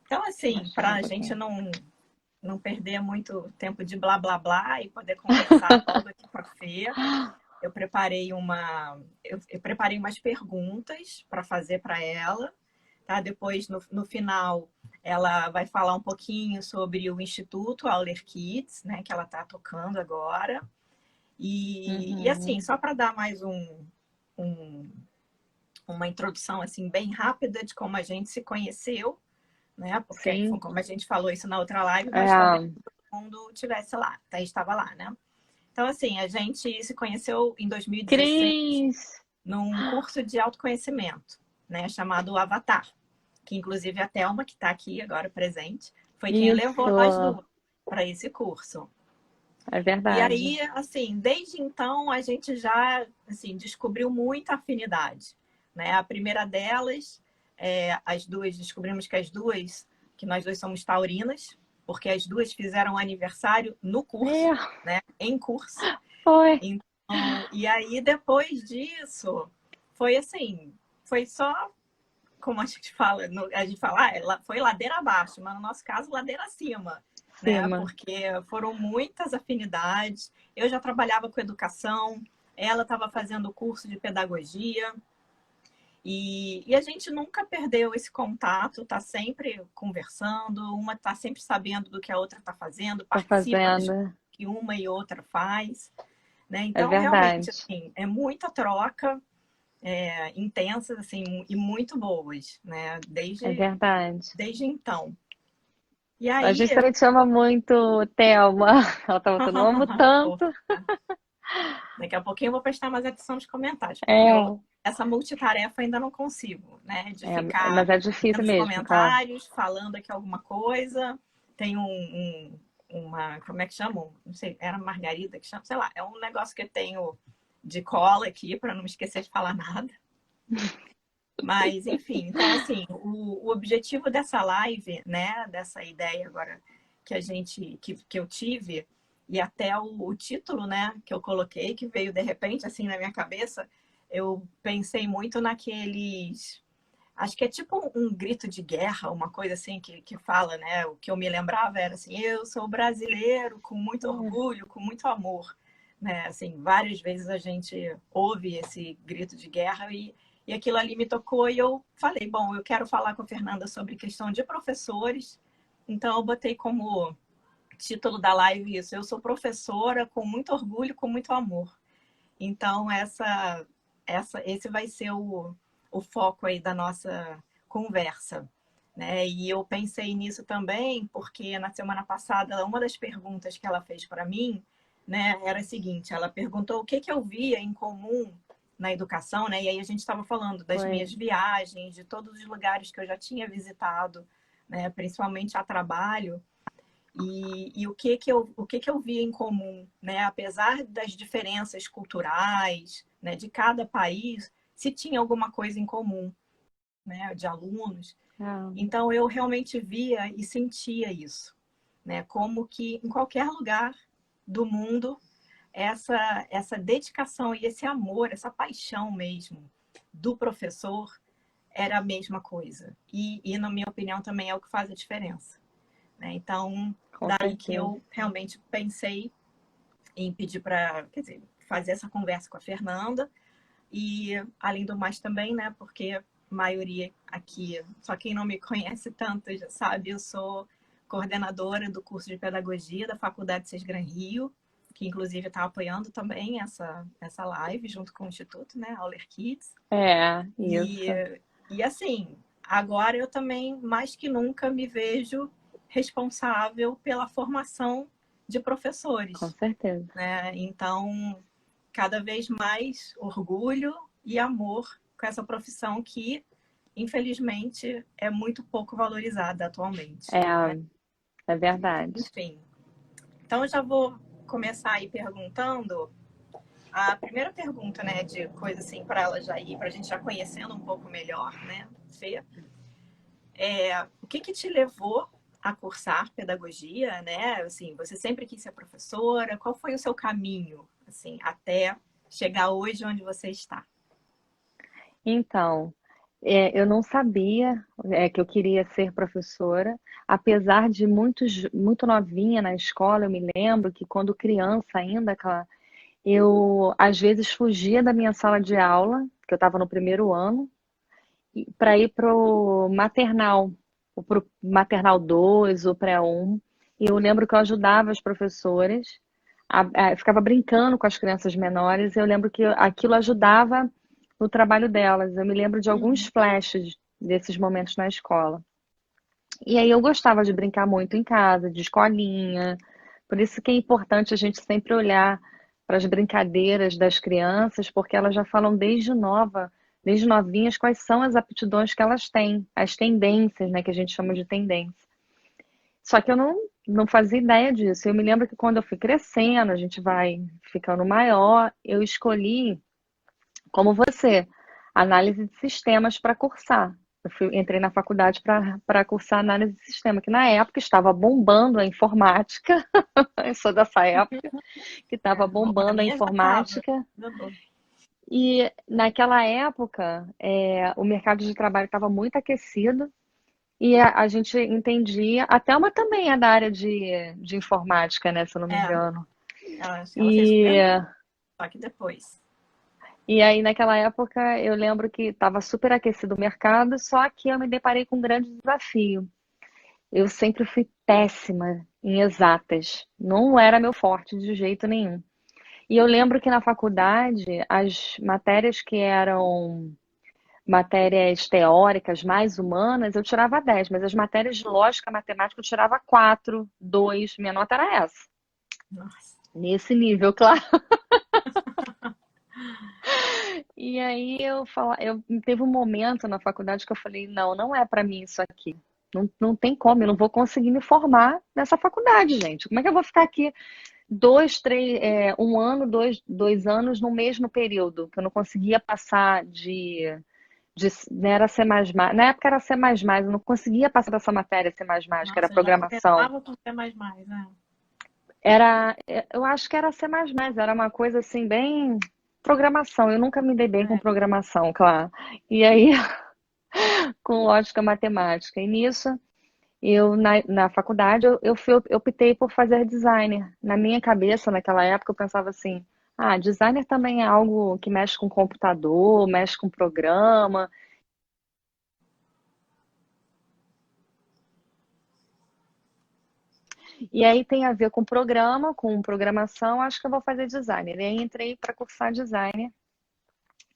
Então, assim, Baixar para um a gente pouquinho. não perder muito tempo de blá blá blá e poder conversar logo aqui com a Fê, eu preparei umas perguntas para fazer para ela, tá? Depois, no final, ela vai falar um pouquinho sobre o Instituto Auler Kids, né, que ela está tocando agora. E assim, Uhum. só para dar mais um, uma introdução assim bem rápida de como a gente se conheceu, né? Porque, Sim. como a gente falou isso na outra live, mas talvez É, todo mundo tivesse lá, tá? Estava lá, né? Então, assim, a gente se conheceu em 2016 Cris! num curso de autoconhecimento, né? Chamado Avatar, que inclusive a Thelma, que está aqui agora presente, foi quem levou nós Isso, duas para esse curso. é E verdade. aí, assim, desde então a gente já assim, descobriu muita afinidade, né? A primeira delas, as duas, descobrimos que que nós dois somos taurinas, porque as duas fizeram aniversário no curso, É, né? Em curso. foi. Então, e aí depois disso, foi assim, foi só, como a gente fala, a gente fala, ela foi ladeira abaixo, mas no nosso caso, ladeira acima, né? Cima. Porque foram muitas afinidades. Eu já trabalhava com educação, ela estava fazendo curso de pedagogia, e a gente nunca perdeu esse contato, tá sempre conversando, uma tá sempre sabendo do que a outra está fazendo, Tá participa das coisas fazendo. que uma e outra faz, né? É Então, realmente, verdade. assim, é muita troca, intensas, assim, e muito boas, né? É verdade. Desde então. E A aí, gente também te chama muito Thelma. Ela tá botando, eu amo pô, tanto. daqui a pouquinho eu vou prestar mais atenção nos comentários, porque É, essa multitarefa ainda não consigo, né? De ficar mas é difícil vendo os mesmo, tá? comentários, falando aqui alguma coisa. Tem uma, como é que chamam? Não sei, era Margarida que chama, sei lá, é um negócio que eu tenho de cola aqui para não me esquecer de falar nada. Mas, enfim, então, assim, o objetivo dessa live, né, dessa ideia agora que eu tive, e até o título, né, que eu coloquei, que veio de repente, assim, na minha cabeça, eu pensei muito naqueles. Acho que é tipo um grito de guerra, uma coisa assim que fala, né? O que eu me lembrava era assim: eu sou brasileiro com muito É, orgulho, com muito amor, né? Assim, várias vezes a gente ouve esse grito de guerra e aquilo ali me tocou e eu falei: bom, eu quero falar com a Fernanda sobre questão de professores, então eu botei como título da live isso: eu sou professora com muito orgulho, com muito amor. Então, esse vai ser o foco aí da nossa conversa. Né? E eu pensei nisso também porque na semana passada, uma das perguntas que ela fez para mim, né, era a seguinte: ela perguntou o que, que eu via em comum na educação, né? E aí a gente estava falando das foi. minhas viagens, de todos os lugares que eu já tinha visitado, né, principalmente a trabalho. E o que eu via em comum, né? Apesar das diferenças culturais, né, de cada país, se tinha alguma coisa em comum, né, de alunos. É, Então eu realmente via e sentia isso, né? Como que em qualquer lugar do mundo essa dedicação e esse amor, essa paixão mesmo do professor era a mesma coisa. Na minha opinião, também é o que faz a diferença. Né? Então, com daí que certeza. eu realmente pensei em pedir para, quer dizer, fazer essa conversa com a Fernanda e, além do mais também, né, porque a maioria aqui, só quem não me conhece tanto já sabe, eu sou coordenadora do curso de pedagogia da Faculdade Sesgran Rio, que inclusive está apoiando também essa live junto com o Instituto, né, Auler Kids. É, E, isso. e assim, agora eu também, mais que nunca, me vejo responsável pela formação de Com professores, certeza. né? Então, cada vez mais orgulho e amor com essa profissão que, infelizmente, é muito pouco valorizada atualmente, É, né? é verdade. Enfim, então eu já vou começar aí perguntando a primeira pergunta, né, de coisa assim para ela já ir, para a gente já conhecendo um pouco melhor, né, Fê? O que que te levou a cursar pedagogia, né? Assim, você sempre quis ser professora. Qual foi o seu caminho, assim, até chegar hoje onde você está? Então, Eu não sabia que eu queria ser professora, apesar de muito novinha na escola. Eu me lembro que quando criança ainda, eu às vezes fugia da minha sala de aula, que eu estava no primeiro ano, para ir pro maternal, ou pro maternal 2 ou pré-1. E eu lembro que eu ajudava as professoras, eu ficava brincando com as crianças menores, e eu lembro que aquilo ajudava no trabalho delas. Eu me lembro de alguns Uhum. flashes desses momentos na escola. E aí eu gostava de brincar muito em casa, de escolinha. Por isso que é importante a gente sempre olhar para as brincadeiras das crianças, porque elas já falam desde novinhas, quais são as aptidões que elas têm, as tendências, né, que a gente chama de tendência. Só que eu não fazia ideia disso. Eu me lembro que quando eu fui crescendo, a gente vai ficando maior, eu escolhi, como você, análise de sistemas para cursar. Entrei na faculdade para cursar análise de sistema, que na época estava bombando a informática. Eu sou dessa época que estava Bom, na bombando a minha já estava. informática. E naquela época, o mercado de trabalho estava muito aquecido e a gente entendia. A Thelma também é da área de informática, né? Se eu não me É, engano. ela fez o E, mesmo, só que depois. e aí, naquela época, eu lembro que estava super aquecido o mercado, só que eu me deparei com um grande desafio. Eu sempre fui péssima em exatas. Não era meu forte de jeito nenhum. E eu lembro que na faculdade, as matérias que eram matérias teóricas, mais humanas, eu tirava 10, mas as matérias de lógica, matemática, eu tirava 4, 2. Minha nota era essa. Nossa. Nesse nível, claro. E aí eu teve um momento na faculdade que eu falei, não, não é para mim isso aqui. Não tem como, eu não vou conseguir me formar nessa faculdade, gente. Como é que eu vou ficar aqui 1 ano, 2 anos no mesmo período, que eu não conseguia passar né, era C++, na época era C++, eu não conseguia passar dessa matéria C++, que era Nossa, já programação. começava com C++, né? Eu acho que era C++, era uma coisa assim, bem programação. Eu nunca me dei bem com É. programação, claro. E aí, com lógica matemática. E nisso, na faculdade, eu optei por fazer designer. Na minha cabeça, naquela época, eu pensava assim, designer também é algo que mexe com computador, mexe com programa. E aí tem a ver com programa, com programação, acho que eu vou fazer designer. E aí entrei para cursar designer,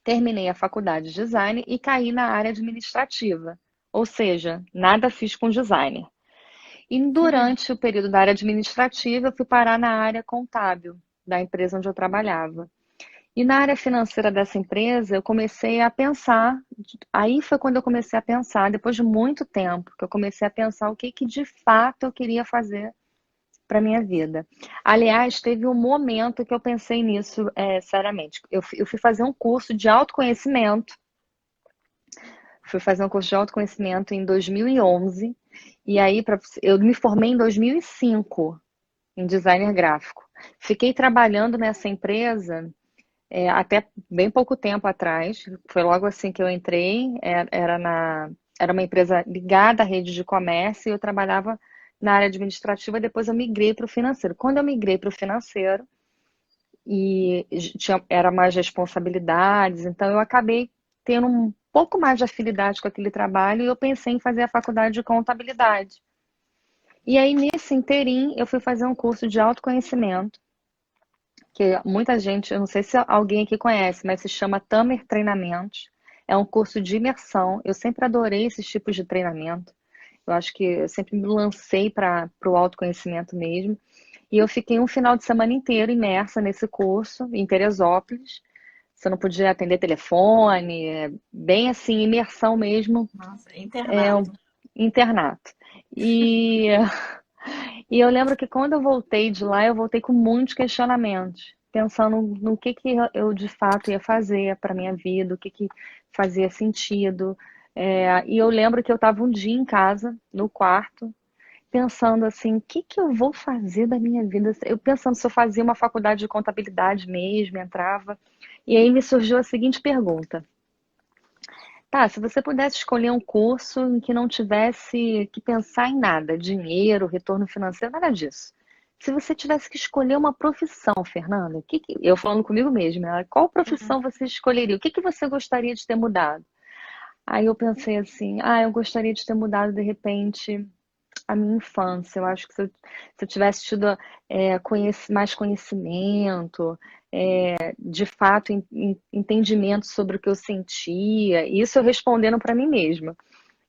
terminei a faculdade de design e caí na área administrativa. Ou seja, nada fiz com designer. E durante o período da área administrativa, eu fui parar na área contábil da empresa onde eu trabalhava. E na área financeira dessa empresa, eu comecei a pensar. Aí foi quando eu comecei a pensar, depois de muito tempo, que eu comecei a pensar o que de fato eu queria fazer para minha vida. Aliás, teve um momento que eu pensei nisso, seriamente. Eu fui fazer um curso de autoconhecimento. Fui fazer um curso de autoconhecimento em 2011. E aí, eu me formei em 2005 em designer gráfico. Fiquei trabalhando nessa empresa até bem pouco tempo atrás. Foi logo assim que eu entrei. Era uma empresa ligada à rede de comércio e eu trabalhava na área administrativa. Depois eu migrei para o financeiro. Quando eu migrei para o financeiro, era mais responsabilidades, então eu acabei tendo um pouco mais de afinidade com aquele trabalho e eu pensei em fazer a faculdade de contabilidade. E aí, nesse interim, eu fui fazer um curso de autoconhecimento, que muita gente, eu não sei se alguém aqui conhece, mas se chama Tamer Treinamentos. É um curso de imersão. Eu sempre adorei esses tipos de treinamento. Eu acho que eu sempre me lancei para o autoconhecimento mesmo. E eu fiquei um final de semana inteiro imersa nesse curso, em Teresópolis. Você não podia atender telefone, bem assim, imersão mesmo, Nossa, um internato. internato. E, e eu lembro que quando eu voltei de lá, eu voltei com muitos questionamentos, pensando no que eu de fato ia fazer para minha vida, o que fazia sentido. E eu lembro que eu estava um dia em casa, no quarto, pensando assim, o que eu vou fazer da minha vida? Eu pensando se eu fazia uma faculdade de contabilidade mesmo, entrava. E aí me surgiu a seguinte pergunta: Tá, se você pudesse escolher um curso em que não tivesse que pensar em nada, dinheiro, retorno financeiro, nada disso. Se você tivesse que escolher uma profissão, Fernanda, eu falando comigo mesma, né? Qual Uhum. profissão você escolheria? O que que você gostaria de ter mudado? Aí eu pensei assim, eu gostaria de ter mudado de repente a minha infância. Eu acho que se eu tivesse tido mais conhecimento, de fato entendimento sobre o que eu sentia, isso eu respondendo para mim mesma,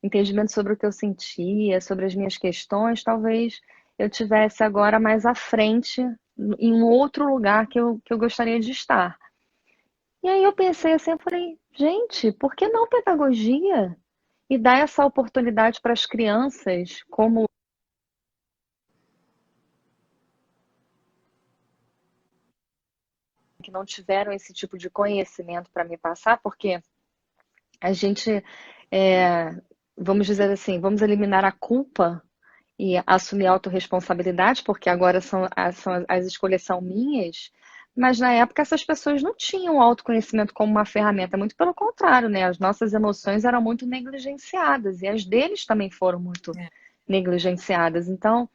entendimento sobre o que eu sentia, sobre as minhas questões, talvez eu tivesse agora mais à frente em um outro lugar que eu gostaria de estar. E aí eu pensei assim, eu falei, gente, por que não pedagogia? E dar essa oportunidade para as crianças, como que não tiveram esse tipo de conhecimento para me passar, porque a gente, é, vamos dizer assim, vamos eliminar a culpa e assumir a autorresponsabilidade, porque agora as escolhas são minhas, mas na época essas pessoas não tinham o autoconhecimento como uma ferramenta, muito pelo contrário, né? As nossas emoções eram muito negligenciadas e as deles também foram muito É. negligenciadas. Então,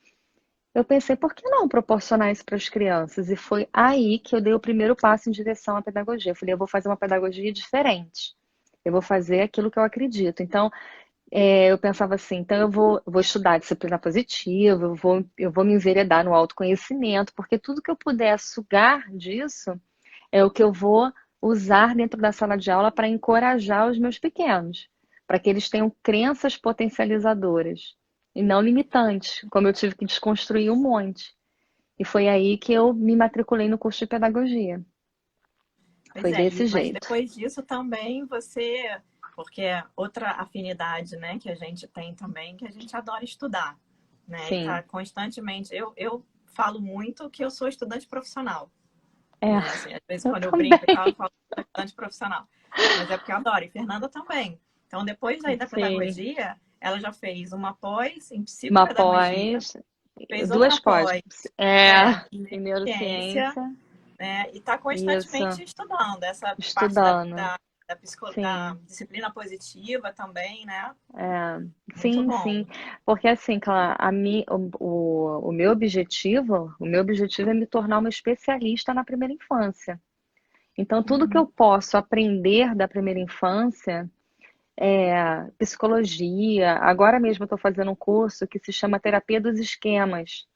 eu pensei, por que não proporcionar isso para as crianças? E foi aí que eu dei o primeiro passo em direção à pedagogia. Eu falei, eu vou fazer uma pedagogia diferente. Eu vou fazer aquilo que eu acredito. Então, eu pensava assim, então eu vou estudar disciplina positiva, eu vou me enveredar no autoconhecimento, porque tudo que eu puder sugar disso é o que eu vou usar dentro da sala de aula para encorajar os meus pequenos, para que eles tenham crenças potencializadoras e não limitantes, como eu tive que desconstruir um monte. E foi aí que eu me matriculei no curso de pedagogia. Pois Foi é, desse mas jeito. depois disso também você, porque é outra afinidade, né, que a gente tem também, que a gente adora estudar, né, e tá Sim. constantemente, eu falo muito que eu sou estudante profissional, É, né, assim, às vezes eu quando eu brinco e também. tal, eu falo que sou estudante profissional, mas é porque eu adoro, e Fernanda também. Então, depois daí da Sim. pedagogia, ela já fez uma pós em Uma psicopedagogia, pós, fez outra duas pós. pós, Em em neurociência, neurociência. né? E está Isso, constantemente estudando essa parte estudando. da Sim, disciplina positiva também, né? é, Muito sim, bom. sim. Porque assim, Clara, o meu objetivo é me tornar uma especialista na primeira infância. Então, tudo que eu Uhum. posso aprender da primeira infância, psicologia. Agora mesmo eu estou fazendo um curso que se chama Terapia dos Esquemas,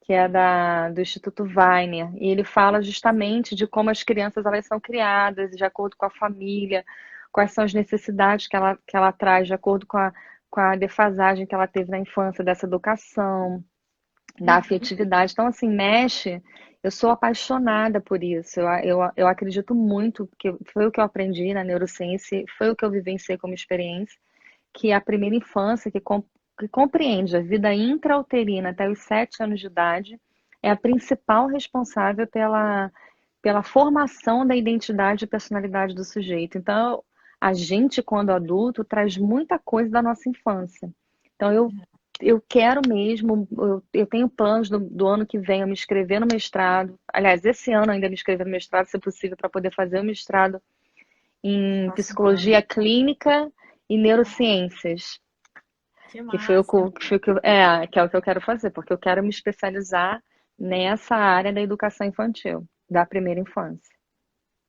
que é do Instituto Weiner, e ele fala justamente de como as crianças elas são criadas de acordo com a família, quais são as necessidades que ela traz de acordo com a defasagem que ela teve na infância, dessa educação, da Uhum. afetividade. Então, assim, mexe. Eu sou apaixonada por isso. Eu acredito muito, porque foi o que eu aprendi na neurociência, foi o que eu vivenciei como experiência, que a primeira infância, que compreende a vida intrauterina até os 7 anos de idade, é a principal responsável pela formação da identidade e personalidade do sujeito. Então, a gente, quando adulto, traz muita coisa da nossa infância. Então, eu quero mesmo, eu tenho planos do ano que vem eu me inscrever no mestrado. Aliás, esse ano ainda me inscrever no mestrado, se possível, para poder fazer o mestrado em Próximo ano. psicologia clínica e neurociências, Que que foi o massa. que é o que eu quero fazer, porque eu quero me especializar nessa área da educação infantil, da primeira infância.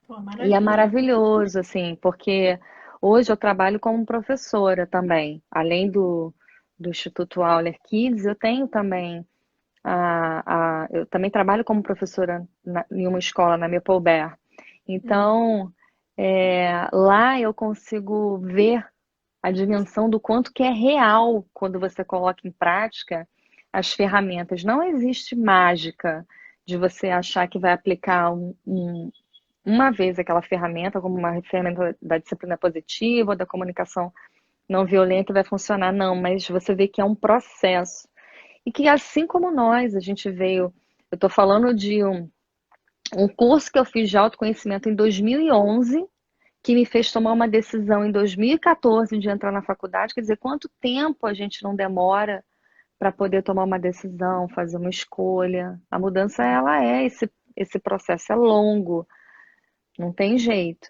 Pô, E é maravilha. maravilhoso, assim, porque hoje eu trabalho como professora também. Além do Instituto Auler Kids, eu tenho também eu também trabalho como professora em uma escola na Mepober. Uhum. Então, lá eu consigo ver a dimensão do quanto que é real quando você coloca em prática as ferramentas. Não existe mágica de você achar que vai aplicar uma vez aquela ferramenta, como uma ferramenta da disciplina positiva ou da comunicação não violenta, vai funcionar. Não, mas você vê que é um processo. E que assim como nós, a gente veio. Eu estou falando de um curso que eu fiz de autoconhecimento em 2011, que me fez tomar uma decisão em 2014 de entrar na faculdade. Quer dizer, quanto tempo a gente não demora para poder tomar uma decisão, fazer uma escolha? A mudança, ela esse processo é longo, não tem jeito.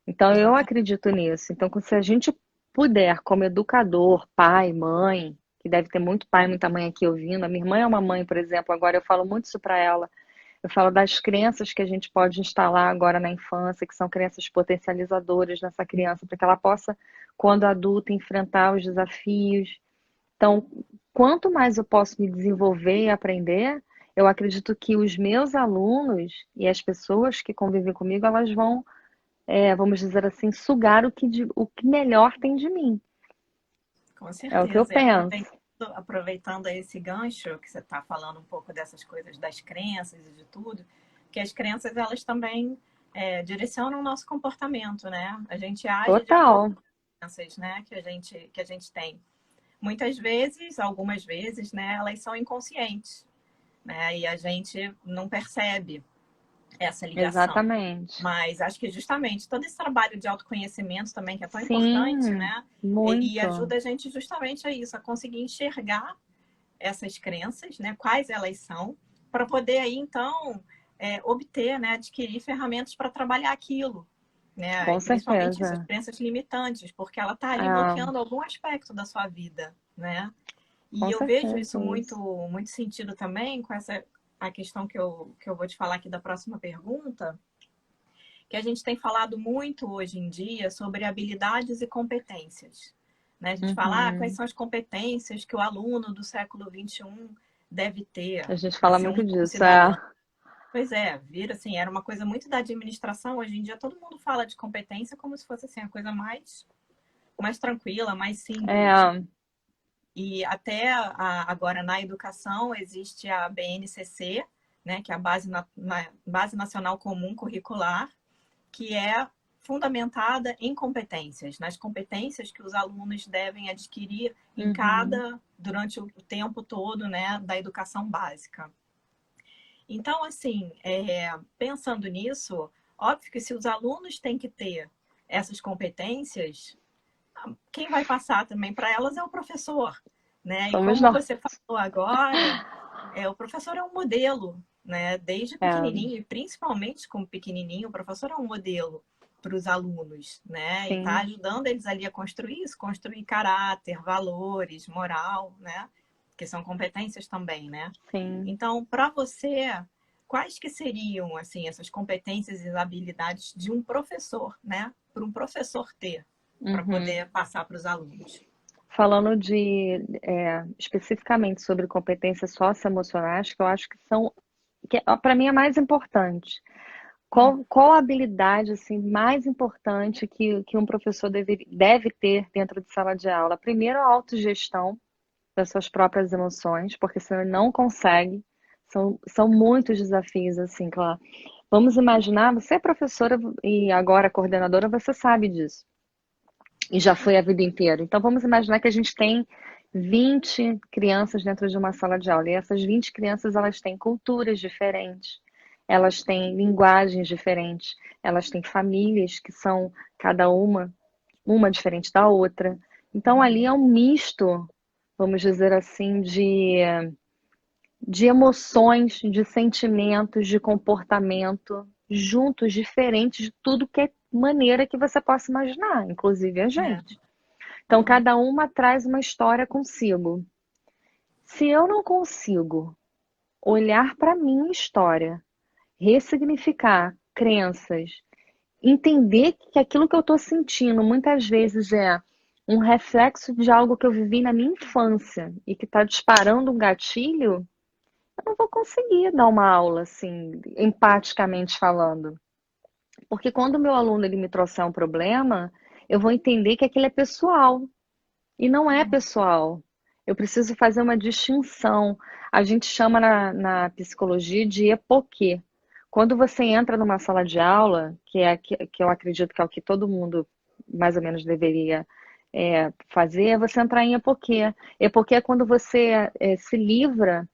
Então, eu Exatamente. acredito nisso. Então, se a gente puder, como educador, pai, mãe, que deve ter muito pai e muita mãe aqui ouvindo. A minha irmã é uma mãe, por exemplo, agora eu falo muito isso para ela. Eu falo das crenças que a gente pode instalar agora na infância, que são crenças potencializadoras nessa criança, para que ela possa, quando adulta, enfrentar os desafios. Então, quanto mais eu posso me desenvolver e aprender, eu acredito que os meus alunos e as pessoas que convivem comigo, elas vão, vamos dizer assim, sugar o que melhor tem de mim. Com É o que eu certeza. E penso. aproveitando esse gancho que você está falando um pouco dessas coisas das crenças e de tudo, que as crenças elas também direcionam o nosso comportamento, né? A gente age de acordo Total. com as crenças, né, que a gente tem. Muitas vezes, algumas vezes, né, elas são inconscientes, né? E a gente não percebe essa ligação. Exatamente. Mas acho que justamente todo esse trabalho de autoconhecimento também, que é tão importante, Sim, né? E muito. ajuda a gente justamente a isso, a conseguir enxergar essas crenças, né? Quais elas são, para poder aí, então, obter, né? Adquirir ferramentas para trabalhar aquilo, né? Com E principalmente isso, as certeza. crenças limitantes, porque ela está ali É, bloqueando algum aspecto da sua vida, né? E com eu vejo isso certeza muito, isso. muito sentido também com essa a questão que eu vou te falar aqui da próxima pergunta, que a gente tem falado muito hoje em dia sobre habilidades e competências. Né? A gente fala, quais Uhum. são as competências que o aluno do século XXI deve ter A gente para fala ser muito um bom disso, cidadão. é. Pois é, vira assim, era uma coisa muito da administração. Hoje em dia todo mundo fala de competência como se fosse assim, a coisa mais tranquila, mais simples. É, E até agora na educação existe a BNCC, né, que é a Base Nacional Comum Curricular, que é fundamentada em competências, nas competências que os alunos devem adquirir uhum. durante o tempo todo, né, da educação básica. Então, assim, pensando nisso, óbvio que se os alunos têm que ter essas competências, quem vai passar também para elas é o professor, né? E Somos como nós. você falou agora, o professor é um modelo, né? Desde É, pequenininho e principalmente como pequenininho, o professor é um modelo para os alunos, né? E está sim, ajudando eles ali a construir isso, construir caráter, valores, moral, né? Que são competências também, né? sim. Então, para você, quais que seriam assim essas competências e habilidades de um professor, né? Para um professor ter para Uhum. poder passar para os alunos. Falando especificamente sobre competências socioemocionais, que eu acho que são, que para mim é mais importante. Uhum. Qual a habilidade assim, mais importante que um professor deve ter dentro de sala de aula? Primeiro, a autogestão das suas próprias emoções, porque senão ele não consegue. São muitos desafios, assim, claro. Vamos imaginar, você é professora e agora coordenadora, você sabe disso. E já foi a vida inteira. Então vamos imaginar que a gente tem 20 crianças dentro de uma sala de aula. E essas 20 crianças, elas têm culturas diferentes, elas têm linguagens diferentes, elas têm famílias que são cada uma diferente da outra. Então ali é Uhum. um misto, vamos dizer assim, de emoções, de sentimentos, de comportamento, juntos, diferentes de tudo que é maneira que você possa imaginar, inclusive a É. gente. Então, cada uma traz uma história consigo. Se eu não consigo olhar para a minha história, ressignificar crenças, entender que aquilo que eu estou sentindo muitas vezes é um reflexo de algo que eu vivi na minha infância e que está disparando um gatilho, eu não vou conseguir dar uma aula assim, empaticamente falando. Porque quando o meu aluno ele me trouxer um problema, eu vou entender que aquilo é pessoal. E não é Uhum. pessoal. Eu preciso fazer uma distinção. A gente chama na psicologia de epoquê. Quando você entra numa sala de aula, que eu acredito que é o que todo mundo mais ou menos deveria fazer, é você entrar em epoquê. Epoquê é quando você se livra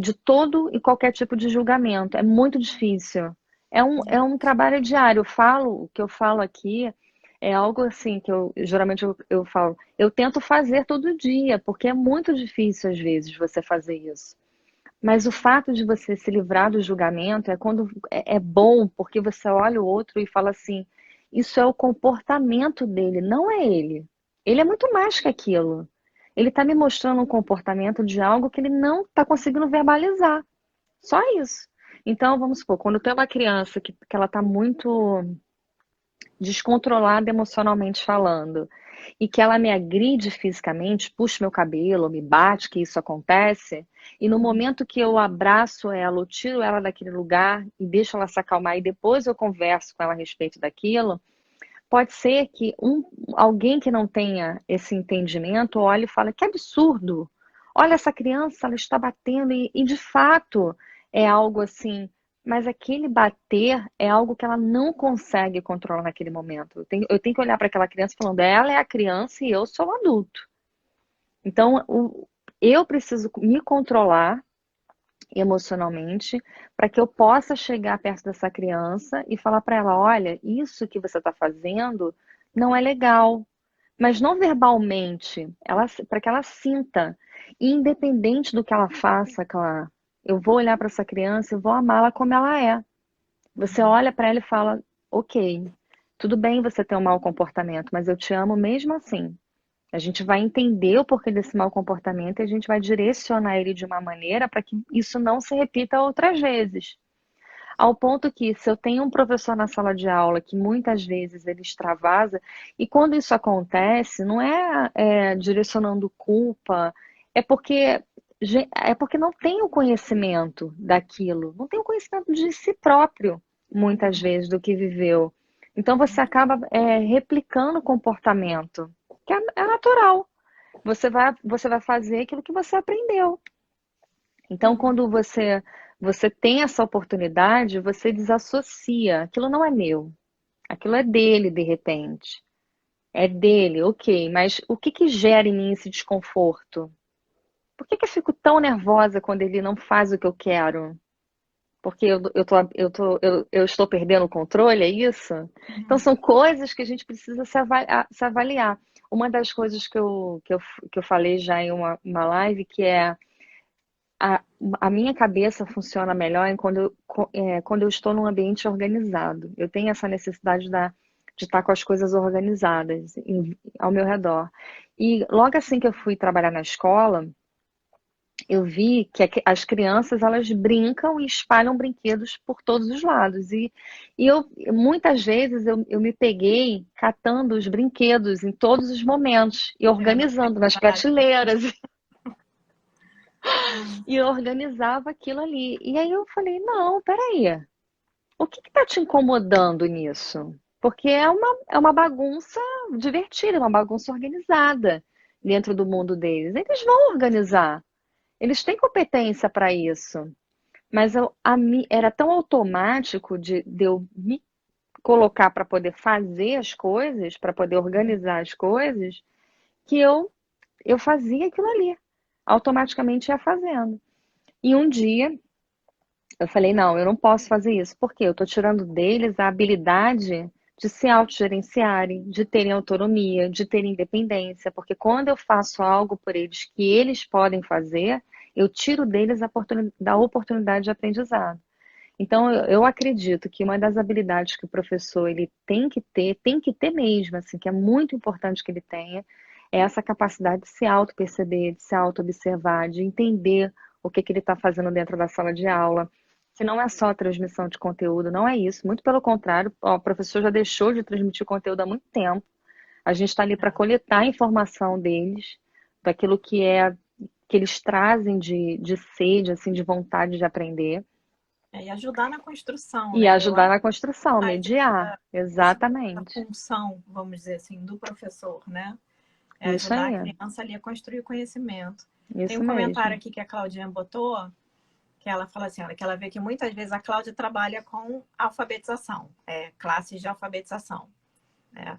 de todo e qualquer tipo de julgamento. É muito difícil. É um trabalho diário. O que eu falo aqui é algo assim que geralmente eu falo, eu tento fazer todo dia, porque é muito difícil às vezes você fazer isso. Mas o fato de você se livrar do julgamento é quando é bom, porque você olha o outro e fala assim, isso é o comportamento dele, não é ele. Ele é muito mais que aquilo. Ele está me mostrando um comportamento de algo que ele não está conseguindo verbalizar. Só isso. Então, vamos supor, quando tem uma criança que ela está muito descontrolada emocionalmente falando, e que ela me agride fisicamente, puxa meu cabelo, me bate, que isso acontece, e no momento que eu abraço ela, eu tiro ela daquele lugar e deixo ela se acalmar, e depois eu converso com ela a respeito daquilo, pode ser que alguém que não tenha esse entendimento olhe e fale, que absurdo, olha essa criança, ela está batendo, e de fato é algo assim, mas aquele bater é algo que ela não consegue controlar naquele momento. Eu tenho que olhar para aquela criança falando, ela é a criança e eu sou o adulto. Então, eu preciso me controlar emocionalmente para que eu possa chegar perto dessa criança e falar para ela, olha, isso que você está fazendo não é legal, mas não verbalmente, para que ela sinta, e independente do que ela faça, eu vou olhar para essa criança e vou amá-la como ela é. Você olha para ela e fala, ok, tudo bem você ter um mau comportamento, mas eu te amo mesmo assim. A gente vai entender o porquê desse mau comportamento e a gente vai direcionar ele de uma maneira para que isso não se repita outras vezes. Ao ponto que, se eu tenho um professor na sala de aula que muitas vezes ele extravasa, e quando isso acontece, não é direcionando culpa, é porque, é porque não tem o conhecimento daquilo, não tem o conhecimento de si próprio, muitas vezes, do que viveu. Então você acaba replicando o comportamento, que é natural. Você vai fazer aquilo que você aprendeu. Então, quando você tem essa oportunidade, você desassocia. Aquilo não é meu. Aquilo é dele, de repente. É dele, ok. Mas o que que gera em mim esse desconforto? Por que que eu fico tão nervosa quando ele não faz o que eu quero? Porque eu estou perdendo o controle, é isso? Então, são coisas que a gente precisa se avaliar. Uma das coisas que eu falei já em uma live, que é a, a minha cabeça funciona melhor quando eu estou num ambiente organizado. Eu tenho essa necessidade de estar com as coisas organizadas ao meu redor. E logo assim que eu fui trabalhar na escola, eu vi que as crianças elas brincam e espalham brinquedos por todos os lados. Muitas vezes eu me peguei catando os brinquedos em todos os momentos e organizando nas prateleiras. E eu organizava aquilo ali. E aí eu falei, não, peraí, o que está te incomodando nisso? Porque é uma bagunça divertida, é uma bagunça organizada dentro do mundo deles. Eles vão organizar, eles têm competência para isso. Mas era tão automático de eu me colocar para poder fazer as coisas, para poder organizar as coisas, que eu fazia aquilo ali. Automaticamente ia fazendo. E um dia eu falei, não, eu não posso fazer isso, porque eu estou tirando deles a habilidade de se autogerenciarem, de terem autonomia, de terem independência, porque quando eu faço algo por eles que eles podem fazer, eu tiro deles da oportunidade de aprendizado. Então, eu acredito que uma das habilidades que o professor ele tem que ter mesmo, assim, que é muito importante que ele tenha, é essa capacidade de se auto-perceber, de se auto-observar, de entender o que ele está fazendo dentro da sala de aula. Que não é só transmissão de conteúdo, não é isso. Muito pelo contrário, o professor já deixou de transmitir conteúdo há muito tempo. A gente está ali para coletar a informação deles, daquilo que eles trazem de sede, assim, de vontade de aprender. E ajudar na construção, E né? Eu ajudar acho na construção, que mediar. essa Exatamente. função, vamos dizer assim, do professor, né? É Isso ajudar aí. a criança ali a construir o conhecimento. Tem Isso um comentário mesmo. aqui que a Claudinha botou, que ela fala assim, olha, que ela vê que muitas vezes a Cláudia trabalha com alfabetização, classes de alfabetização, né?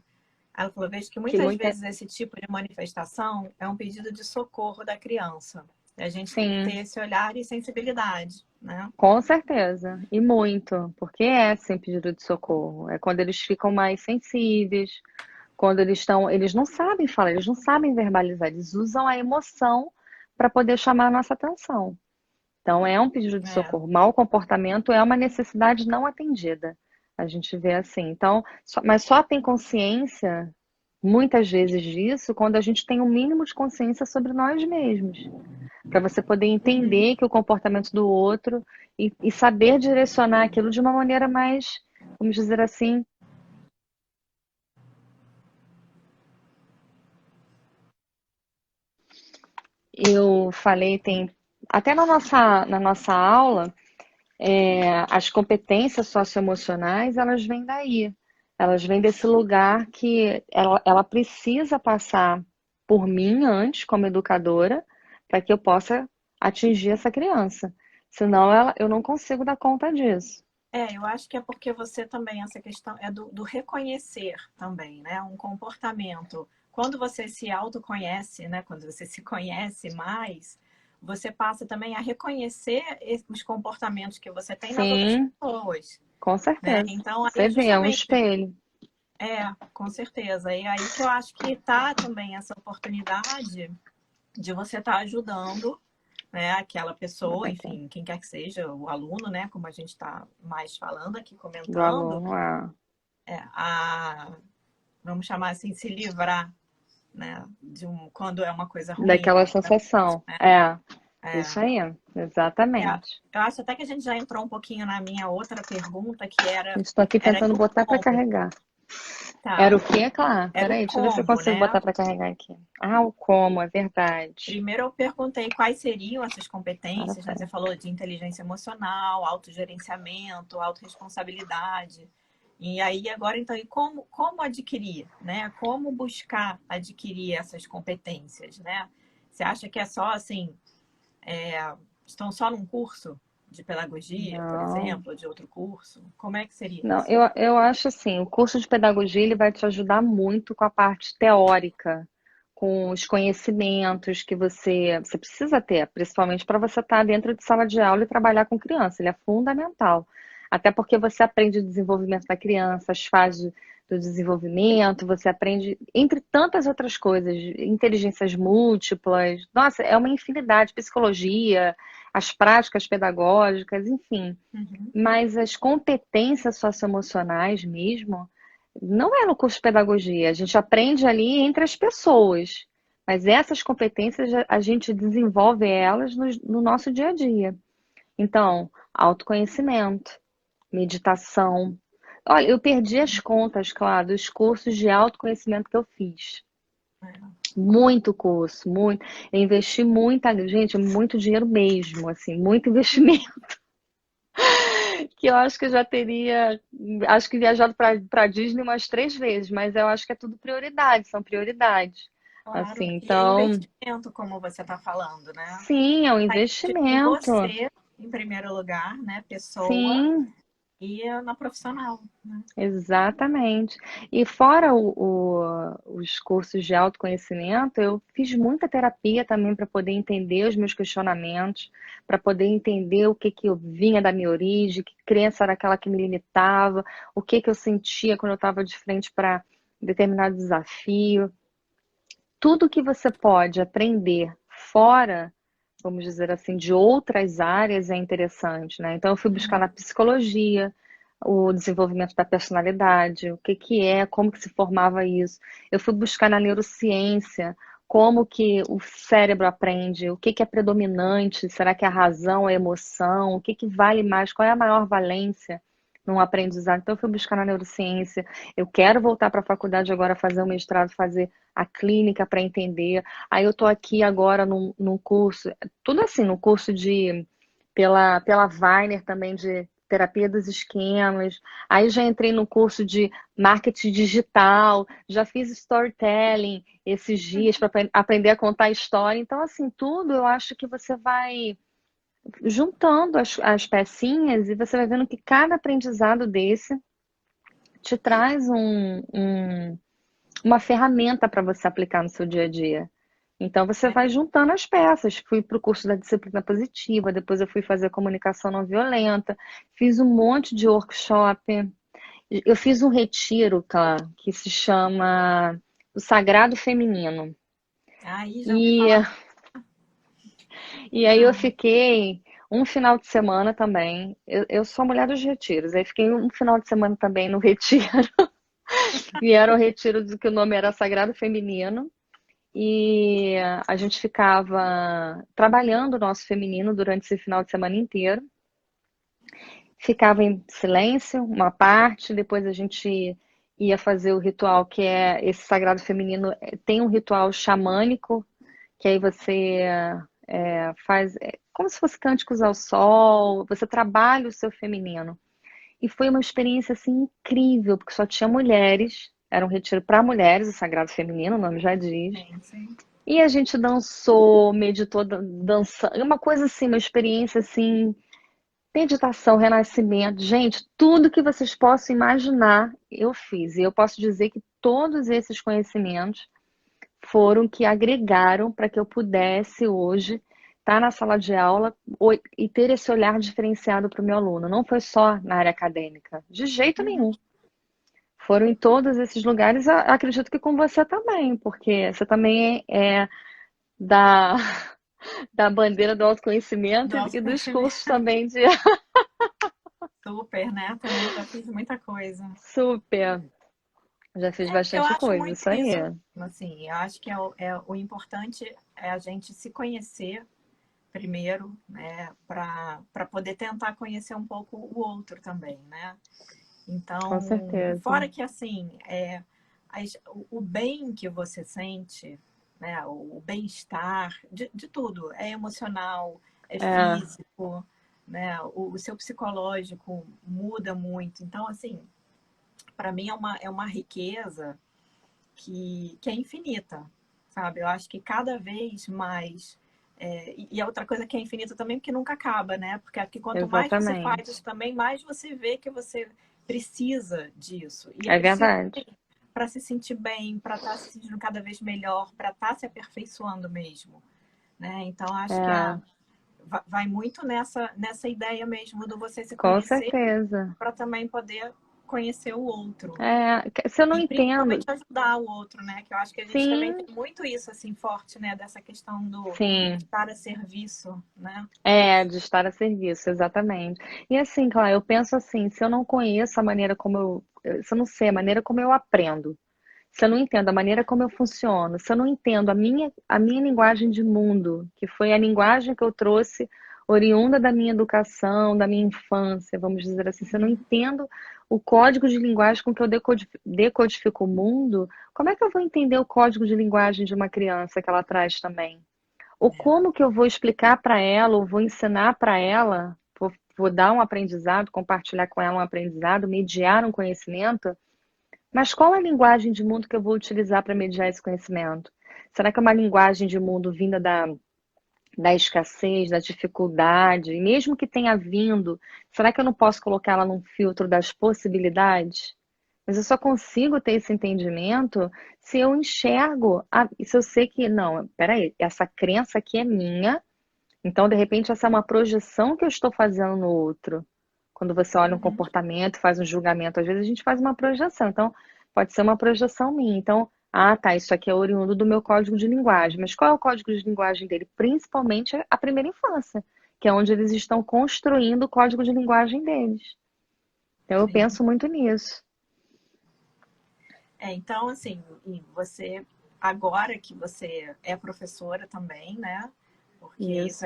Ela falou, vejo que Que muitas muita. vezes esse tipo de manifestação é um pedido de socorro da criança. E a gente tem que ter Sim, esse olhar e sensibilidade, né? com certeza. E muito. Porque é sem pedido de socorro. É quando eles ficam mais sensíveis, quando eles não sabem falar, eles não sabem verbalizar, eles usam a emoção para poder chamar a nossa atenção. Então, é um pedido de É, socorro. Mau comportamento é uma necessidade não atendida. A gente vê assim. Então, mas só tem consciência muitas vezes disso quando a gente tem um mínimo de consciência sobre nós mesmos, para você poder Uhum. entender que o comportamento do outro e saber direcionar aquilo de uma maneira mais, vamos dizer assim, eu falei, tem até na nossa aula, as competências socioemocionais, elas vêm daí. Elas vêm desse lugar que ela precisa passar por mim antes, como educadora, para que eu possa atingir essa criança. Senão eu não consigo dar conta disso. Eu acho que é porque você também, essa questão é do reconhecer também, né? Um comportamento. Quando você se autoconhece, né? Quando você se conhece mais, você passa também a reconhecer os comportamentos que você tem nas outras Sim, pessoas, com né? certeza. Então, aí Você é vê, é um justamente, espelho. com certeza. E aí que eu acho que tá também essa oportunidade de você estar ajudando, né, aquela pessoa, enfim, quem quer que seja, o aluno, né, como a gente está mais falando aqui, Do comentando, aluno, a, vamos chamar assim, se livrar, né, quando é uma coisa ruim. daquela sensação. É, isso É, aí, é, exatamente. eu acho até que a gente já entrou um pouquinho na minha outra pergunta, que Estou aqui era tentando o botar para como, carregar. tá? Era o quê, Clara? Era o Peraí, deixa eu ver se eu como, consigo né? botar para carregar aqui. Ah, o como, é verdade. Primeiro eu perguntei quais seriam essas Para, competências, né? Você para. falou de inteligência emocional, autorgerenciamento, autorresponsabilidade. E aí agora então, e como adquirir, né? Como buscar adquirir essas competências, né? Você acha que é só assim, estão só num curso de pedagogia, por Não, exemplo, ou de outro curso? Como é que seria não, isso? eu acho assim, o curso de pedagogia ele vai te ajudar muito com a parte teórica, com os conhecimentos que você precisa ter, principalmente para você estar dentro de sala de aula e trabalhar com criança, ele é fundamental. Até porque você aprende o desenvolvimento da criança, as fases do desenvolvimento, você aprende, entre tantas outras coisas, inteligências múltiplas, nossa, é uma infinidade, psicologia, as práticas pedagógicas, enfim. Uhum, Mas as competências socioemocionais mesmo, não é no curso de pedagogia. A gente aprende ali entre as pessoas. Mas essas competências a gente desenvolve elas no nosso dia a dia. Então, autoconhecimento, meditação. Olha, eu perdi as contas, claro, dos cursos de autoconhecimento que eu fiz. Muito curso, muito. Eu investi muita, gente, muito dinheiro mesmo, assim, muito investimento. Que eu acho que eu já teria, acho que viajado para Disney umas 3 vezes, mas eu acho que é tudo prioridade, são prioridades. claro. Assim, E é então, investimento, como você está falando, né? sim, é um Tá investindo em investimento. você, em primeiro lugar, né? Pessoa Sim, e na profissional, né? exatamente. E fora os cursos de autoconhecimento, eu fiz muita terapia também para poder entender os meus questionamentos, para poder entender o que que eu vinha da minha origem, que crença era aquela que me limitava, o que que eu sentia quando eu estava de frente para determinado desafio. Tudo que você pode aprender fora, vamos dizer assim, de outras áreas é interessante, né? Então eu fui buscar na psicologia o desenvolvimento da personalidade, o que que é, como que se formava isso. Eu fui buscar na neurociência como que o cérebro aprende, o que que é predominante, será que é a razão, a emoção, o que que vale mais, qual é a maior valência num aprendizado. Então eu fui buscar na neurociência. Eu quero voltar para a faculdade agora fazer o mestrado, fazer a clínica para entender. Aí eu estou aqui agora num curso, tudo assim, no curso pela Weiner também de terapia dos esquemas. Aí já entrei no curso de marketing digital, já fiz storytelling esses dias para aprender a contar história. Então, assim, tudo eu acho que você vai juntando as pecinhas e você vai vendo que cada aprendizado desse te traz uma ferramenta para você aplicar no seu dia a dia. Então você vai juntando as peças. Fui para o curso da disciplina positiva, depois eu fui fazer comunicação não violenta, fiz um monte de workshop. Eu fiz um retiro, tá, que se chama O Sagrado Feminino. Aí já ouvi E, falar. e aí eu Ah, fiquei um final de semana também. Eu sou a mulher dos retiros, aí fiquei um final de semana também no retiro. E era um retiro do que o nome era Sagrado Feminino. E a gente ficava trabalhando o nosso feminino durante esse final de semana inteiro. Ficava em silêncio, uma parte, depois a gente ia fazer o ritual que é esse sagrado feminino. Tem um ritual xamânico, que aí você faz como se fosse cânticos ao sol, você trabalha o seu feminino. E foi uma experiência assim incrível, porque só tinha mulheres, era um retiro para mulheres, o sagrado feminino, o nome já diz. Sim, sim. E a gente dançou, meditou, dançando, uma coisa assim, uma experiência assim, meditação, renascimento. Gente, tudo que vocês possam imaginar, eu fiz. E eu posso dizer que todos esses conhecimentos foram que agregaram para que eu pudesse hoje estar na sala de aula e ter esse olhar diferenciado para o meu aluno. Não foi só na área acadêmica, de jeito Uhum. nenhum. Foram em todos esses lugares, acredito que com você também, porque você também é da, da bandeira do autoconhecimento Do e dos autoconhecimento. cursos também de Super, né? Também já fiz muita coisa. super. Já fiz É porque eu bastante acho coisa, muito isso aí. isso, assim, eu acho que o importante é a gente se conhecer primeiro, né? Para poder tentar conhecer um pouco o outro também, né? Com Então, e certeza. fora que assim, o bem que você sente, né, o bem-estar, de tudo, é emocional, é É, físico, né, o seu psicológico muda muito. Então, assim, para mim é uma riqueza que é infinita, sabe? Eu acho que cada vez mais. E a outra coisa que é infinita também, porque nunca acaba, né? Porque aqui, quanto mais você faz isso exatamente. também, mais você vê que você precisa disso. E é É preciso verdade. para se sentir bem, para estar se sentindo cada vez melhor, para estar se aperfeiçoando mesmo, né? Então, acho que É, vai muito nessa ideia mesmo do você se com conhecer certeza. para também poder conhecer o outro. Se eu não E entendo, principalmente ajudar o outro, né? Que eu acho que a gente também tem sim, muito isso, assim, forte, né? Dessa questão do sim. estar a serviço, né? De estar a serviço, exatamente. E assim, claro, eu penso assim, se eu não conheço a maneira como se eu não sei a maneira como eu aprendo, se eu não entendo a maneira como eu funciono, se eu não entendo a minha linguagem de mundo, que foi a linguagem que eu trouxe oriunda da minha educação, da minha infância, vamos dizer assim, se eu não entendo o código de linguagem com que eu decodifico o mundo, como é que eu vou entender o código de linguagem de uma criança que ela traz também? Ou É, como que eu vou explicar para ela, ou vou ensinar para ela, vou dar um aprendizado, compartilhar com ela um aprendizado, mediar um conhecimento, mas qual é a linguagem de mundo que eu vou utilizar para mediar esse conhecimento? Será que é uma linguagem de mundo vinda da escassez, da dificuldade? E mesmo que tenha vindo, será que eu não posso colocá-la num filtro das possibilidades? Mas eu só consigo ter esse entendimento se eu enxergo, se eu sei que, não, peraí, essa crença aqui é minha, então de repente essa é uma projeção que eu estou fazendo no outro. Quando você olha um uhum, comportamento, faz um julgamento, às vezes a gente faz uma projeção. Então, pode ser uma projeção minha. Então, tá, isso aqui é oriundo do meu código de linguagem. Mas qual é o código de linguagem dele? Principalmente a primeira infância, que é onde eles estão construindo o código de linguagem deles. Então, eu sim. penso muito nisso. Então, assim, e você, agora que você é professora também, né? Porque isso Isso.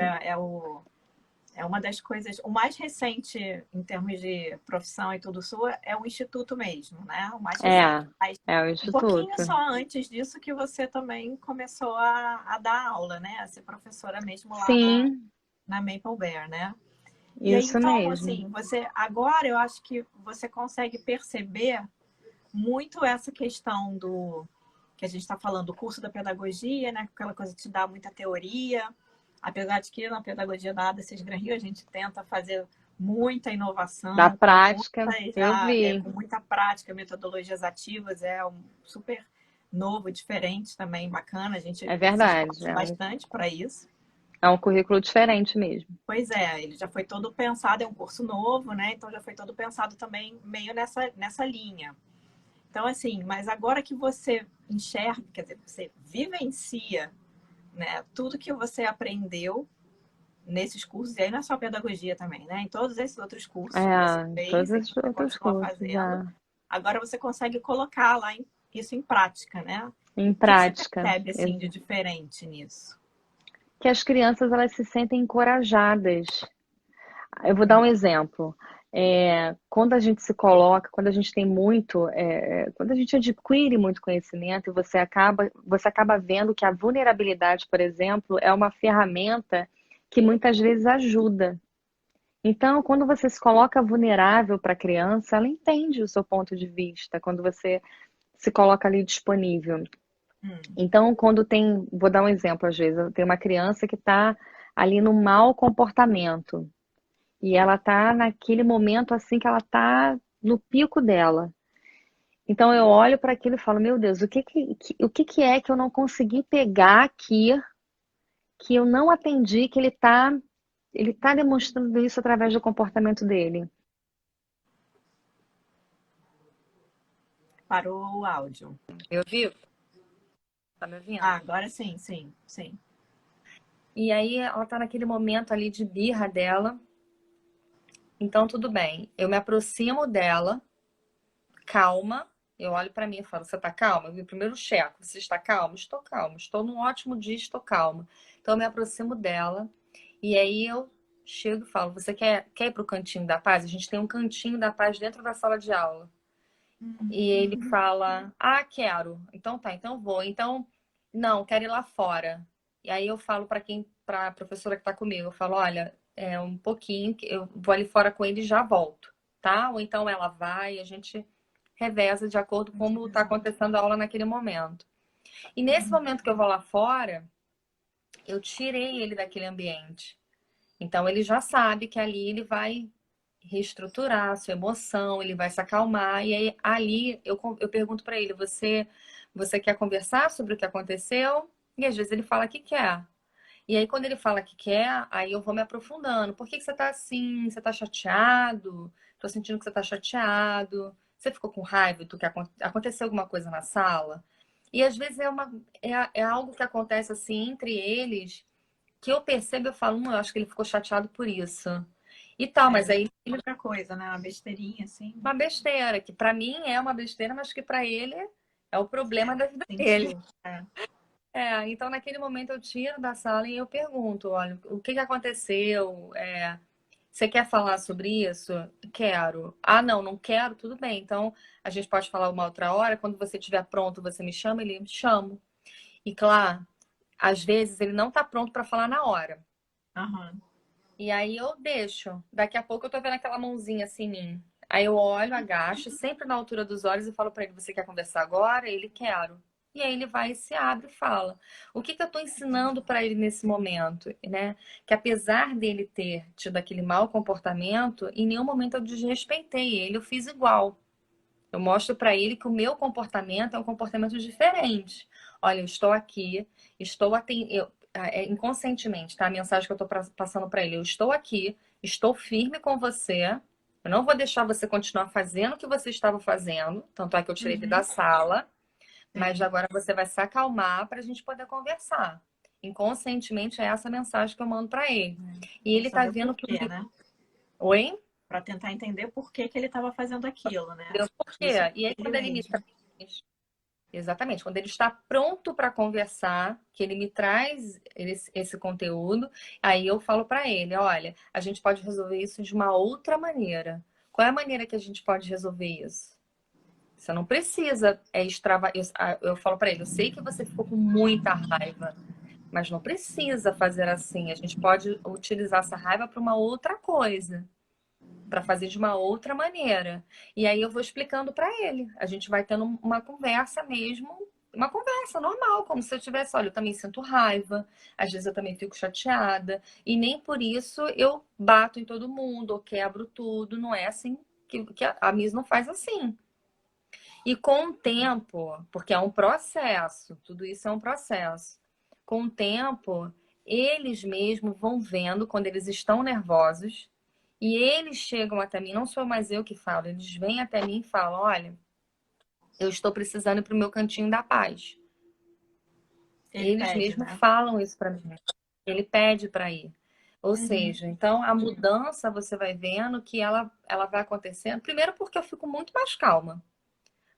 é uma das coisas, o mais recente em termos de profissão e tudo sua é o instituto mesmo, né? O mais recente. É, Mas é o um pouquinho instituto. só antes disso que você também começou a dar aula, né? A ser professora mesmo lá Sim, na Maple Bear, né? E aí, isso então, mesmo. assim, você agora eu acho que você consegue perceber muito essa questão do que a gente está falando, do curso da pedagogia, né? Aquela coisa que te dá muita teoria, apesar de que na pedagogia da ADCES Gran Rio a gente tenta fazer muita Da inovação, prática, eu vi. com muita prática, metodologias ativas, é um super novo, diferente também, bacana, a gente É se verdade. esforça bastante para isso. É um currículo diferente mesmo. Pois é, ele já foi todo pensado, é um curso novo, né? Então já foi todo pensado também meio nessa linha. Então, assim, mas agora que você enxerga, quer dizer, você vivencia, né, tudo que você aprendeu nesses cursos, e aí não é só pedagogia também, né? Em todos esses outros cursos que você Todos fez e que esses você outros continua cursos, fazendo, agora você consegue colocar lá isso em prática, né? Em O que você prática. percebe assim de diferente nisso? Que as crianças elas se sentem encorajadas. Eu vou dar um exemplo. Quando a gente se coloca, quando a gente tem muito, quando a gente adquire muito conhecimento, você acaba vendo que a vulnerabilidade, por exemplo, é uma ferramenta que muitas vezes ajuda. Então, quando você se coloca vulnerável para a criança, ela entende o seu ponto de vista, quando você se coloca ali disponível. Então, vou dar um exemplo, às vezes, tem uma criança que está ali no mau comportamento. E ela tá naquele momento assim que ela tá no pico dela. Então eu olho para aquilo e falo, meu Deus, o que é que eu não consegui pegar aqui, que eu não atendi, que ele tá demonstrando isso através do comportamento dele. Parou o áudio. Me ouviu? Tá me ouvindo? Ah, agora sim, sim, sim. E aí ela tá naquele momento ali de birra dela. Então tudo bem, eu me aproximo dela, calma. Eu olho para mim e falo, você tá calma? Eu primeiro checo, você está calma? Estou calma, estou num ótimo dia, estou calma. Então eu me aproximo dela e aí eu chego e falo, você quer ir pro cantinho da paz? A gente tem um cantinho da paz dentro da sala de aula. E ele fala, ah, quero. Então tá, então eu vou. Então, não, quero ir lá fora. E aí eu falo para a professora que tá comigo, eu falo, olha, um pouquinho, eu vou ali fora com ele e já volto, tá? Ou então ela vai, a gente reveza de acordo com como está acontecendo a aula naquele momento. E nesse momento que eu vou lá fora, eu tirei ele daquele ambiente. Então ele já sabe que ali ele vai reestruturar a sua emoção, ele vai se acalmar. E aí ali eu pergunto para ele: você quer conversar sobre o que aconteceu? E às vezes ele fala que quer. E aí quando ele fala que quer, aí eu vou me aprofundando. Por que você tá assim? Você tá chateado? Tô sentindo que você tá chateado. Você ficou com raiva do que aconteceu alguma coisa na sala? E às vezes é algo que acontece assim entre eles que eu percebo, eu falo, eu acho que ele ficou chateado por isso. E tal, mas aí Outra coisa, né? Uma besteirinha, assim. uma besteira, que pra mim é uma besteira, mas que pra ele é o problema da vida dele. Sentiu. Então naquele momento eu tiro da sala e eu pergunto, olha, o que aconteceu? Você quer falar sobre isso? Quero. Ah, não quero, tudo bem. Então a gente pode falar uma outra hora. Quando você estiver pronto, você me chama, ele me chama. E claro, às vezes ele não tá pronto pra falar na hora. Uhum. E aí eu deixo. Daqui a pouco eu tô vendo aquela mãozinha assim em mim. Aí eu olho, agacho, sempre na altura dos olhos e falo pra ele: você quer conversar agora? Ele quero. E aí ele vai e se abre e fala. O que eu tô ensinando pra ele nesse momento, né? Que apesar dele ter tido aquele mau comportamento, em nenhum momento eu desrespeitei ele, eu fiz igual. Eu mostro pra ele que o meu comportamento é um comportamento diferente. Olha, eu estou aqui, estou atendendo inconscientemente, tá? A mensagem que eu tô passando pra ele. Eu estou aqui, estou firme com você. Eu não vou deixar você continuar fazendo o que você estava fazendo. Tanto é que eu tirei ele da sala. Mas agora você vai se acalmar pra gente poder conversar. Inconscientemente é essa mensagem que eu mando pra ele. E ele tá vendo que... né? Oi? Para tentar entender por que ele estava fazendo aquilo, né? Entendeu por quê? E aí quando ele me traz... Exatamente. Quando ele está pronto para conversar, que ele me traz esse conteúdo, aí eu falo para ele, olha, a gente pode resolver isso de uma outra maneira. Qual é a maneira que a gente pode resolver isso? Você não precisa extravasar. Eu falo para ele, eu sei que você ficou com muita raiva, mas não precisa fazer assim. A gente pode utilizar essa raiva para uma outra coisa, para fazer de uma outra maneira. E aí eu vou explicando para ele. A gente vai tendo uma conversa mesmo, uma conversa normal, como se eu tivesse, olha, eu também sinto raiva, às vezes eu também fico chateada, e nem por isso eu bato em todo mundo ou quebro tudo, não é assim que a Miss não faz assim. E com o tempo, porque é um processo, tudo isso é um processo. Com o tempo, eles mesmos vão vendo quando eles estão nervosos e eles chegam até mim, não sou mais eu que falo, eles vêm até mim e falam: olha, eu estou precisando ir para o meu cantinho da paz. Eles mesmos falam isso para mim. Ele pede para ir. Ou seja, então a mudança você vai vendo que ela vai acontecendo. Primeiro porque eu fico muito mais calma.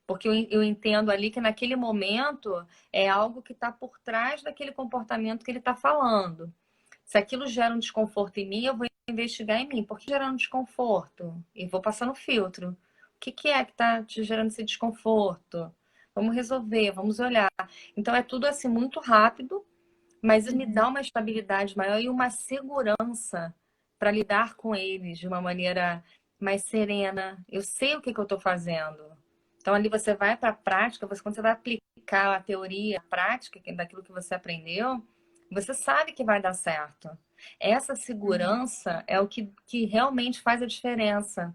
Porque eu entendo ali que naquele momento é algo que está por trás daquele comportamento que ele está falando. Se aquilo gera um desconforto em mim, eu vou investigar em mim. Por que gera um desconforto? E vou passar no filtro. O que é que está te gerando esse desconforto? Vamos resolver, vamos olhar. Então é tudo assim muito rápido, mas isso me dá uma estabilidade maior e uma segurança para lidar com eles de uma maneira mais serena. Eu sei o que eu estou fazendo. Então ali você vai para a prática, quando você vai aplicar a teoria, a prática daquilo que você aprendeu, você sabe que vai dar certo. Essa segurança é o que realmente faz a diferença.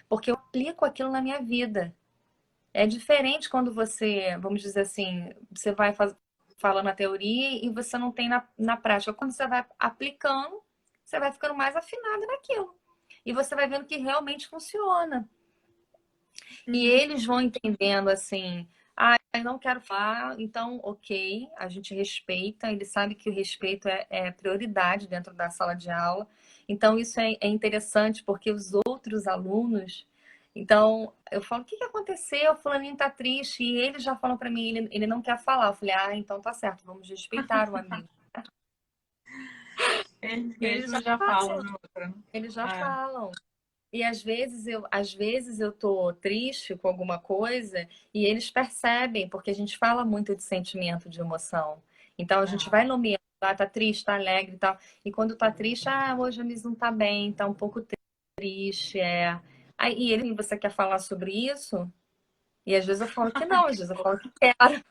Porque eu aplico aquilo na minha vida. É diferente quando você, vamos dizer assim, você vai falando a teoria e você não tem na prática. Quando você vai aplicando, você vai ficando mais afinado naquilo. E você vai vendo que realmente funciona. E eles vão entendendo assim, eu não quero falar, então, ok, a gente respeita, ele sabe que o respeito é prioridade dentro da sala de aula. Então, isso é interessante, porque os outros alunos. Então, eu falo, o que aconteceu? O fulaninho tá triste. E eles já falam para mim, ele não quer falar. Eu falei, então tá certo, vamos respeitar o amigo. Eles Eles mesmos já já falam, falam, né? eles já É. falam. E às vezes eu tô triste com alguma coisa e eles percebem, porque a gente fala muito de sentimento, de emoção. Então a gente vai nomeando, tá triste, tá alegre e tal. E quando tá triste, hoje a Miss não tá bem, tá um pouco triste, Aí e ele, você quer falar sobre isso? E às vezes eu falo que não, às vezes eu falo que quero.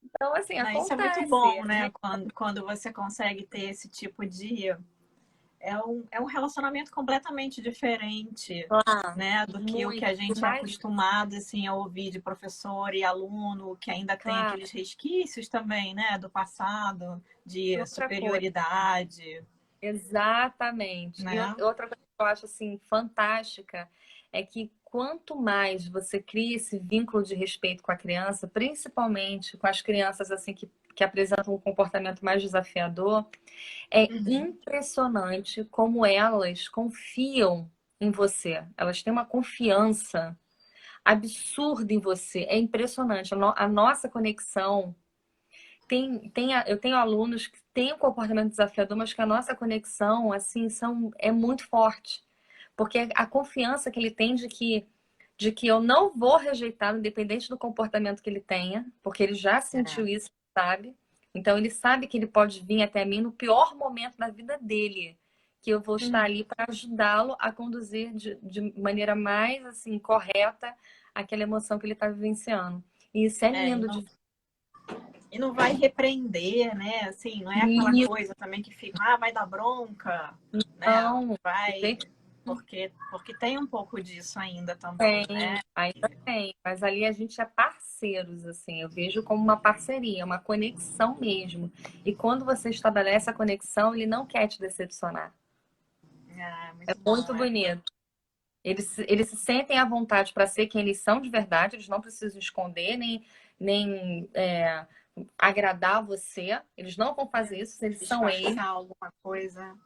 Então, assim, Isso é muito bom, acontece. né? Quando você consegue ter esse tipo de. É um relacionamento completamente diferente, Claro, né? Do que o que muito a gente é mais, acostumado assim, a ouvir de professor e aluno, que ainda tem claro, aqueles resquícios também, né? Do passado, de outra coisa. superioridade, Exatamente. E né? outra coisa que eu acho assim fantástica é que quanto mais você cria esse vínculo de respeito com a criança, principalmente com as crianças assim que apresentam um comportamento mais desafiador, é impressionante como elas confiam em você. Elas têm uma confiança absurda em você. É impressionante. A nossa conexão eu tenho alunos que têm um comportamento desafiador, mas que a nossa conexão, assim, é muito forte. Porque a confiança que ele tem de que eu não vou rejeitá-lo, independente do comportamento que ele tenha, porque ele já sentiu isso, sabe? Então, ele sabe que ele pode vir até mim no pior momento da vida dele, que eu vou estar ali para ajudá-lo a conduzir de maneira mais, assim, correta aquela emoção que ele está vivenciando. E isso é É, lindo de e não vai repreender, né? Assim, não é aquela ver. coisa também que fica, vai dar bronca, né? Não, Vai, gente, porque tem um pouco disso ainda também, tem, né? ainda tem, mas ali a gente é parceiros, assim, eu vejo como uma parceria, uma conexão mesmo. E quando você estabelece a conexão, ele não quer te decepcionar. É Muito bom, muito bonito. Eles se sentem à vontade para ser quem eles são de verdade, eles não precisam esconder nem agradar você. Eles não vão fazer isso, eles são eles. Disfarçar alguma coisa.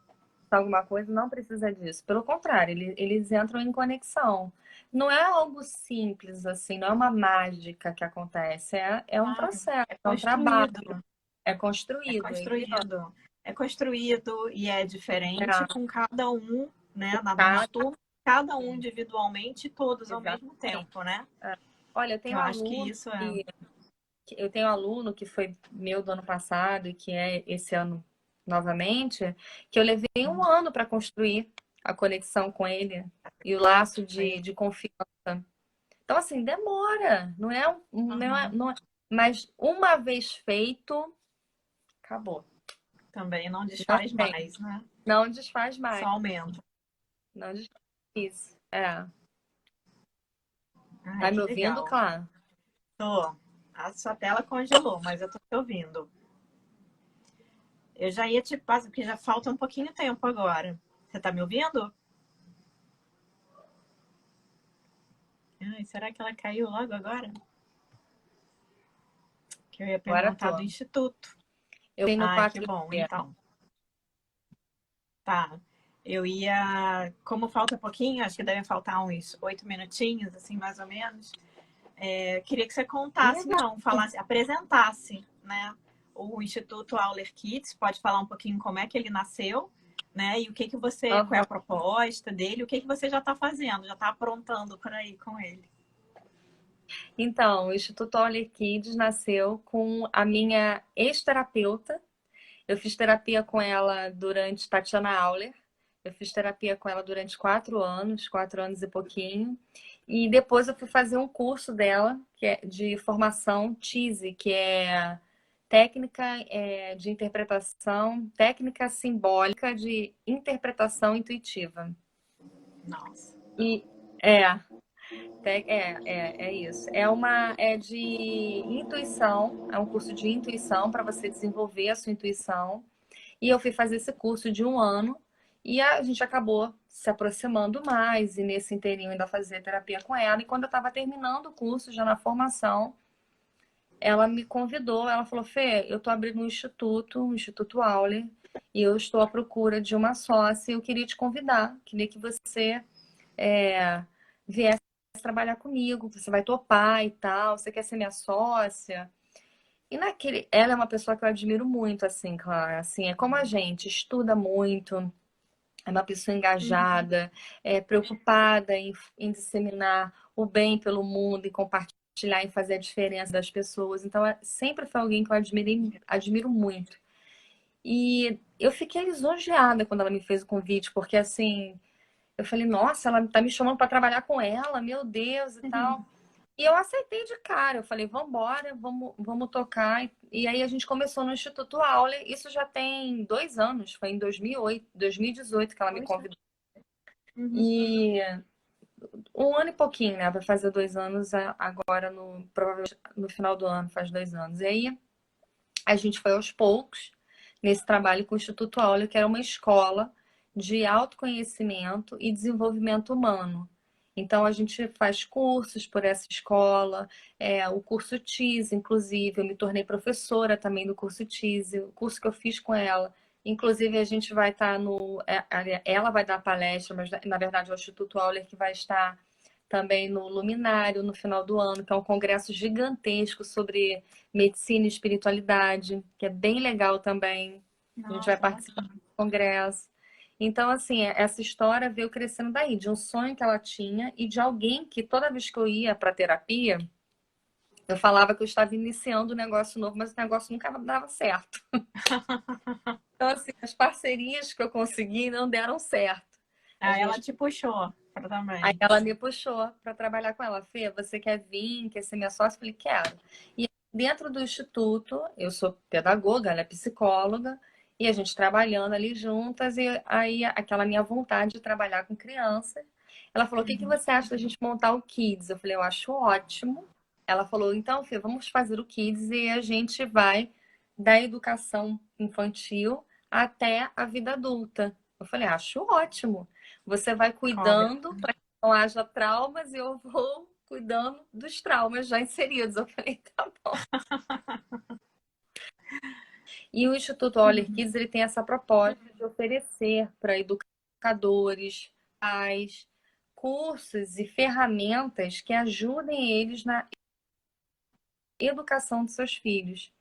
Alguma coisa, não precisa disso. Pelo contrário, eles entram em conexão. Não é algo simples assim, não é uma mágica que acontece, é um Claro, processo, é é um trabalho, construído, é é construído, construído, é construído e é diferente é, com cada um, né? Nas tá? turmas, cada um individualmente, todos ao mesmo Exatamente. tempo, né? É. Olha, Que eu acho que isso é. eu tenho um aluno que foi meu do ano passado e que é esse ano novamente, que eu levei um ano para construir a conexão com ele e o laço de confiança. Então, assim, demora. Mas uma vez feito, acabou. Também não Não desfaz tem. mais, né? Não desfaz Só mais. aumenta. Não desfaz isso. É. Ai, Tá me que ouvindo, legal. claro? Tô. A sua tela congelou, mas eu tô te ouvindo. Eu já ia te passar, porque já falta um pouquinho de tempo agora. Você tá me ouvindo? Ai, será que ela caiu logo agora? Que eu ia Agora perguntar do tô. instituto. Eu tenho Ai, que 4 bom, g. então. Tá. Eu ia, como falta pouquinho, acho que devem faltar uns 8 minutinhos, assim, mais ou menos. Queria que você contasse, Legal. então, falasse, apresentasse, né, o Instituto Auler Kids. Pode falar um pouquinho como é que ele nasceu, né, e o que que você, qual é a Aham. proposta dele, o que que você já está fazendo, já está aprontando por aí com ele. Então, o Instituto Olher Kids nasceu com a minha ex-terapeuta. Eu fiz terapia com ela durante Tatiana Auler. Eu fiz terapia com ela durante 4 anos e pouquinho. E depois eu fui fazer um curso dela, que é de formação TISE, que é técnica de interpretação, técnica simbólica de interpretação intuitiva. Nossa. E é, é isso. É de intuição, é um curso de intuição para você desenvolver a sua intuição. E eu fui fazer esse curso de 1 ano e a gente acabou se aproximando mais, e nesse inteirinho ainda fazia terapia com ela. E quando eu estava terminando o curso, já na formação, ela me convidou, ela falou: Fê, eu estou abrindo um Instituto Auler, e eu estou à procura de uma sócia, e eu queria te convidar, queria que você viesse trabalhar comigo, você vai topar e tal, você quer ser minha sócia? E ela é uma pessoa que eu admiro muito, assim, Clara, assim, é como a gente, estuda muito, é uma pessoa Uhum. engajada, é preocupada em disseminar o bem pelo mundo, e compartilhar e fazer a diferença das pessoas. Então, sempre foi alguém que eu admiro muito. E eu fiquei lisonjeada quando ela me fez o convite, porque assim, eu falei, nossa, ela tá me chamando para trabalhar com ela, meu Deus e tal. Uhum. E eu aceitei de cara, eu falei, vambora, vamos tocar. E aí a gente começou no Instituto Auler, isso já tem 2 anos, foi em 2008, 2018 que ela me Poxa. convidou. Uhum. E 1 ano e pouquinho, né? Vai fazer 2 anos agora, provavelmente no final do ano, faz 2 anos. E aí a gente foi aos poucos nesse trabalho com o Instituto Auler, que era uma escola de autoconhecimento e desenvolvimento humano. Então, a gente faz cursos por essa escola, o curso TISE, inclusive, eu me tornei professora também do curso TISE, o curso que eu fiz com ela. Inclusive, a gente vai estar ela vai dar palestra, mas na verdade é o Instituto Auler que vai estar também no Luminário no final do ano, que é um congresso gigantesco sobre medicina e espiritualidade, que é bem legal também. A gente vai Nossa, participar do ótimo. congresso. Então, assim, essa história veio crescendo daí, de um sonho que ela tinha e de alguém que toda vez que eu ia para terapia, eu falava que eu estava iniciando um negócio novo, mas o negócio nunca dava certo. Então, assim, as parcerias que eu consegui não deram certo. As Aí ela minhas te puxou para Aí também. ela me puxou para trabalhar com ela. Fê, você quer vir, quer ser minha sócia? Eu falei, quero. E dentro do instituto, eu sou pedagoga, ela é psicóloga, e a gente trabalhando ali juntas, e aí aquela minha vontade de trabalhar com crianças. Ela falou, o que que Uhum. você acha da gente montar o Kids? Eu falei, eu acho ótimo. Ela falou, então, Fê, vamos fazer o Kids e a gente vai da educação infantil até a vida adulta. Eu falei, acho ótimo. Você vai Olha. cuidando não haja traumas e eu vou cuidando dos traumas já inseridos. Eu falei, tá bom. E o Instituto Auler Uhum. Kids ele tem essa proposta de oferecer para educadores, pais, cursos e ferramentas que ajudem eles na educação dos seus filhos.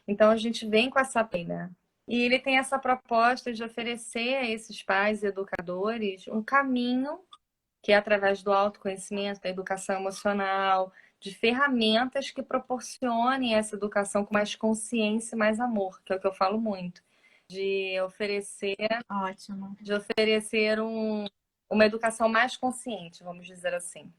Então a gente vem com essa pena. E ele tem essa proposta de oferecer a esses pais e educadores um caminho que é através do autoconhecimento, da educação emocional, de ferramentas que proporcionem essa educação com mais consciência e mais amor, que é o que eu falo muito, de oferecer, Ótimo. de oferecer uma educação mais consciente, vamos dizer assim.